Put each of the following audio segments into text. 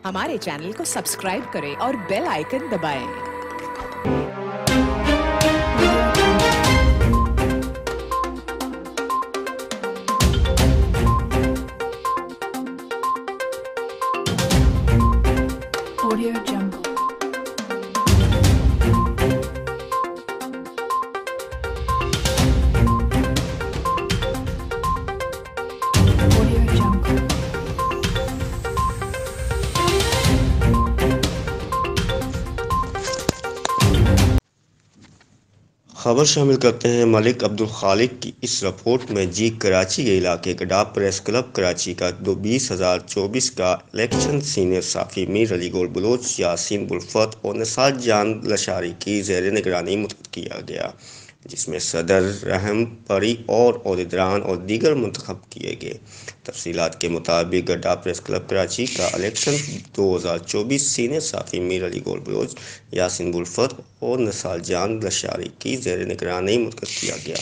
हमारे चैनल को सब्सक्राइब करें और बेल आइकन दबाएं। Audio Jungle. Audio Jungle. खबर शामिल करते हैं मलिक अब्दुल खालिक की इस रिपोर्ट में कराची के इलाके गडाफ प्रेस क्लब कराची का 2024 का इलेक्शन सीनियर साफ़ी मीर अली गोल बलोच, यासीन बुल्फत और निसार जान लशारी की ज़ेर निगरानी मुतअ्यद किया गया, जिसमें सदर रहम परी और ओहदेदारान और दीगर मुंतखब किए गए। तफसीलात के मुताबिक गडाफ प्रेस क्लब कराची का इलेक्शन 2024 सीनियर साफ़ी मीर अली गोल बलोच, यासीन बुल्फत और निसार जान लशारी की ज़ेर निगरानी मुतअ्यद किया गया,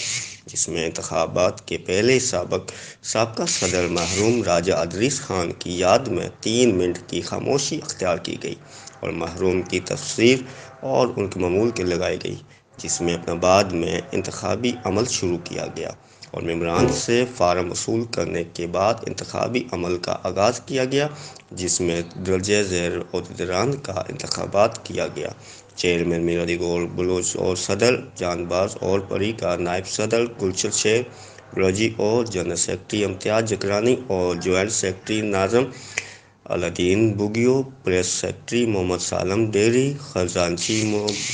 जिसमें इंतखाबात के पहले साबका सदर मरहूम राजा अदरीस खान की याद में 3 मिनट की खामोशी अख्तियार की गई और मरहूम की तस्वीर और उनके ममूल के लगाई गई, जिसमें अपना बाद में इंतखाबी अमल शुरू किया गया और मेम्बरान से फार्म वसूल करने के बाद इंतखाबी अमल का आगाज़ किया गया, जिसमें दर्जे ज़ेर ओहदेदारान का इंतखाबात किया गया। चेयरमैन मीर अली गोल बलोच और सदर जानबाज और परी का नायब सदर गुलशन शेख रजी और जनरल सेक्रेटरी इम्तियाज़ जकरानी और joint secretary Nazim Aladin Bughio, press secretary Mohammad Salam Deri, खजांची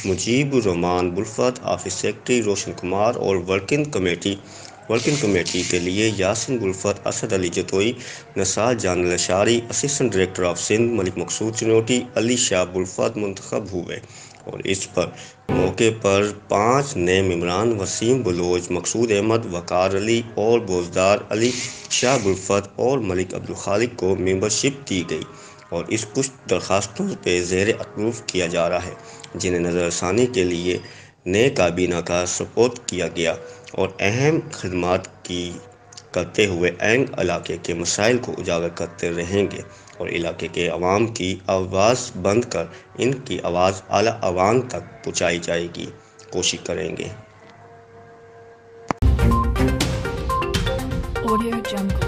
मुजीब रहमान बुल्फत, ऑफिस सेक्रेटरी रोशन कुमार और वर्किंग कमेटी के लिए Yasin बुल्फत, Asad Ali Jatoi, Nisar Jan Lashari, assistant director of Sindh Malik Maqsood Chinoti, Ali Shah Bulfat मुंतखब हुए और इस पर मौके पर 5 नए मेम्बरान वसीम बलोच, मकसूद अहमद, वकार अली और बोजदार अली शाह बुल्फत और मलिक अब्दुल खालिक को मेंबरशिप दी गई और इस कुछ दरखास्तों पे ज़ेर अप्रूव किया जा रहा है, जिन्हें नज़रसानी के लिए नए काबीना का सपोर्ट किया गया और अहम खिदमात की करते हुए एंग इलाके के मसाइल को उजागर करते रहेंगे और इलाके के अवाम की आवाज़ बंद कर इनकी आवाज़ आला अवाम तक पहुँचाई जाएगी कोशिश करेंगे। Audio Jungle.